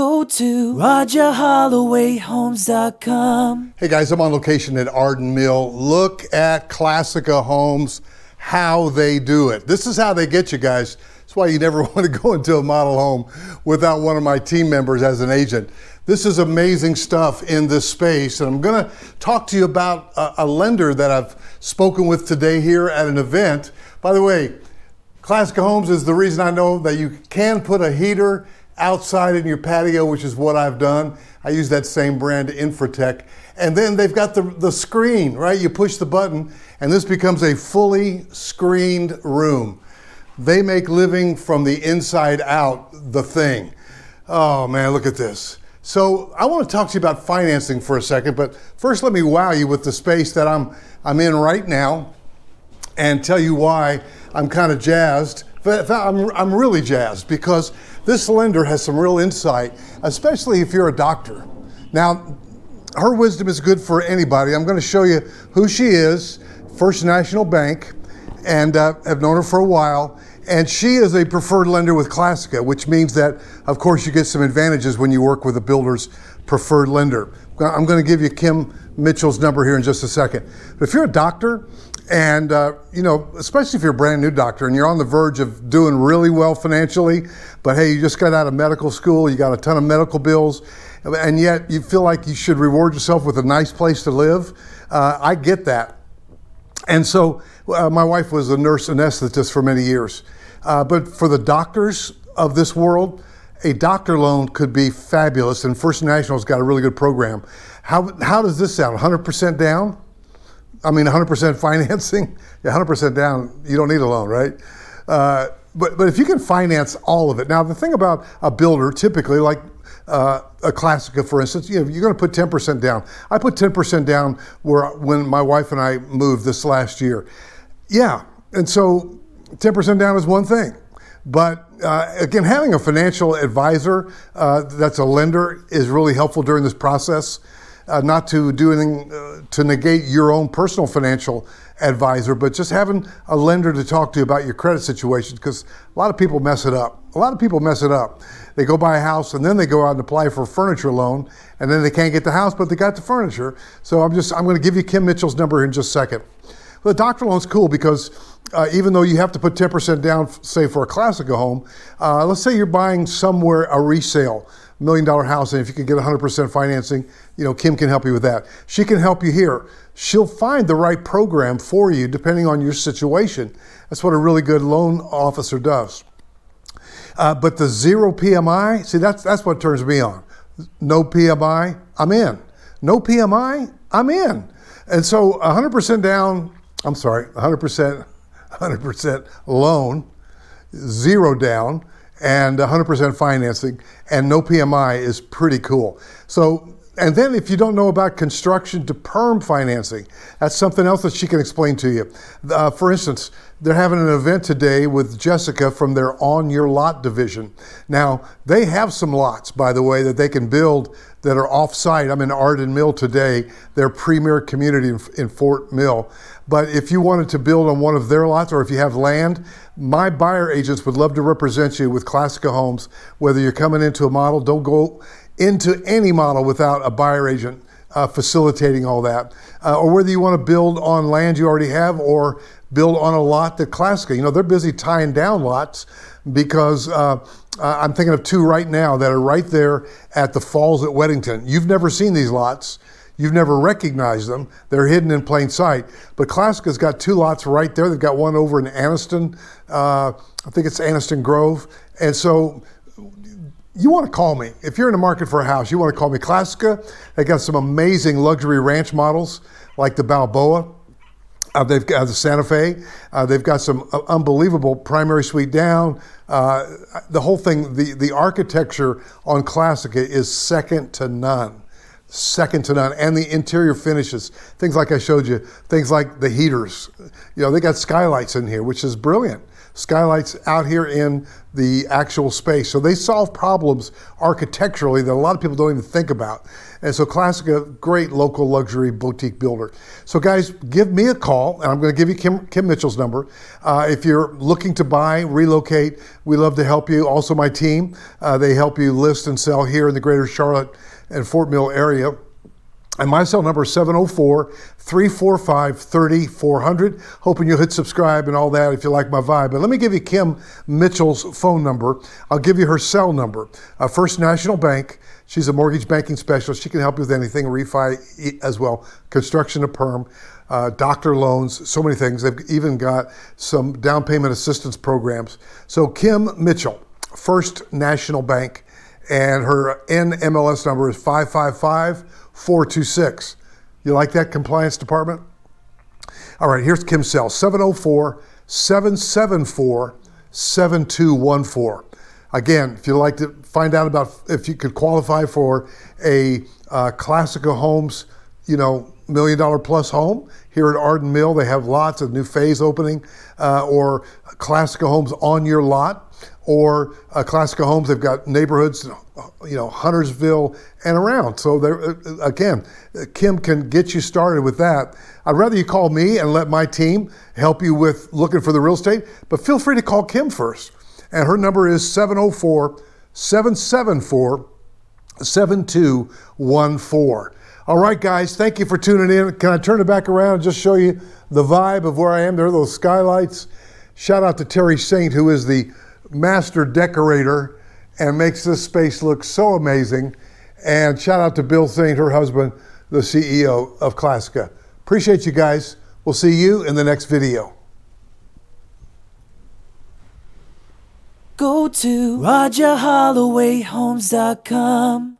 go to RogerHollowayHomes.com. Hey guys, I'm on location at Arden Mill. Look at Classica Homes, how they do it. This is how they get you guys. That's why you never want to go into a model home without one of my team members as an agent. This is amazing stuff in this space, and I'm going to talk to you about a lender that I've spoken with today here at an event. By the way, Classica Homes is the reason I know that you can put a heater outside in your patio, which is what I've done. I use that same brand, Infratech. And then they've got the screen, right? You push the button and this becomes a fully screened room. They make living from the inside out the thing. Oh man, look at this. So I want to talk to you about financing for a second, but first let me wow you with the space that I'm in right now and tell you why I'm kind of jazzed. I'm really jazzed because this lender has some real insight, especially if you're a doctor. Now, her wisdom is good for anybody. I'm going to show you who she is, First National Bank, and I've known her for a while. And she is a preferred lender with Classica, which means that, of course, you get some advantages when you work with a builder's preferred lender. I'm going to give you Kim Mitchell's number here in just a second. But if you're a doctor, and especially if you're a brand new doctor and you're on the verge of doing really well financially, but hey, you just got out of medical school, you got a ton of medical bills, and yet you feel like you should reward yourself with a nice place to live, I get that. And so my wife was a nurse anesthetist for many years. But for the doctors of this world, a doctor loan could be fabulous, and First National's got a really good program. How does this sound? 100% down? I mean, 100% financing? Yeah, 100% down, you don't need a loan, right? But if you can finance all of it. Now, the thing about a builder, typically, like a Classica, for instance, you're going to put 10% down. I put 10% down when my wife and I moved this last year. Yeah, and so 10% down is one thing. But again, having a financial advisor that's a lender is really helpful during this process. Not to do anything to negate your own personal financial advisor, but just having a lender to talk to you about your credit situation, because a lot of people mess it up. They go buy a house and then they go out and apply for a furniture loan, and then they can't get the house, but they got the furniture. So I'm going to give you Kim Mitchell's number in just a second. Well, the doctor loan's cool because even though you have to put 10% down, say for a Classica home, let's say you're buying somewhere a resale, $1 million house, and if you can get 100% financing, Kim can help you with that. She can help you here. She'll find the right program for you depending on your situation. That's what a really good loan officer does. But the zero PMI, see, that's what turns me on. No PMI, I'm in. No PMI, I'm in. And so 100% down, 100% loan, zero down, and 100% financing, and no PMI is pretty cool. So, and then if you don't know about construction to perm financing, that's something else that she can explain to you. For instance, they're having an event today with Jessica from their On Your Lot division. Now, they have some lots, by the way, that they can build that are off-site. I'm in Arden Mill today, their premier community in Fort Mill. But if you wanted to build on one of their lots, or if you have land, my buyer agents would love to represent you with Classica Homes. Whether you're coming into a model, don't go into any model without a buyer agent facilitating all that. Or whether you want to build on land you already have or build on a lot that Classica, they're busy tying down lots because I'm thinking of two right now that are right there at the falls at Weddington. You've never seen these lots. You've never recognized them. They're hidden in plain sight. But Classica's got two lots right there. They've got one over in Anniston. I think it's Anniston Grove. And so you want to call me. If you're in the market for a house, you want to call me. Classica, they got some amazing luxury ranch models like the Balboa. They've got the Santa Fe. They've got some unbelievable primary suite down. The whole thing, the architecture on Classica is second to none. And the interior finishes, things like I showed you, things like the heaters. They got skylights in here, which is brilliant. skylights out here in the actual space. So they solve problems architecturally that a lot of people don't even think about. And so Classica, great local luxury boutique builder. So guys, give me a call, and I'm going to give you Kim Mitchell's number. If you're looking to buy, relocate, we love to help you. Also my team, they help you list and sell here in the greater Charlotte and Fort Mill area. And my cell number is 704-345-3400. Hoping you'll hit subscribe and all that if you like my vibe. But let me give you Kim Mitchell's phone number. I'll give you her cell number. First National Bank. She's a mortgage banking specialist. She can help you with anything, refi as well, construction to perm, doctor loans, so many things. They've even got some down payment assistance programs. So Kim Mitchell, First National Bank, and her NMLS number is 555-426. You like that, compliance department? All right, here's Kim's cell, 704-774-7214. Again, if you'd like to find out about if you could qualify for a Classica Homes, $1 million plus home here at Arden Mill, they have lots of new phase opening, or Classica Homes on your lot, or Classica Homes, they've got neighborhoods, Huntersville and around. So again, Kim can get you started with that. I'd rather you call me and let my team help you with looking for the real estate, but feel free to call Kim first. And her number is 704-774-7214. All right, guys, thank you for tuning in. Can I turn it back around and just show you the vibe of where I am? There are those skylights. Shout out to Terry Saint, who is the master decorator and makes this space look so amazing. And shout out to Bill Saint, her husband, the CEO of Classica. Appreciate you guys. We'll see you in the next video. Go to RogerHollowayHomes.com.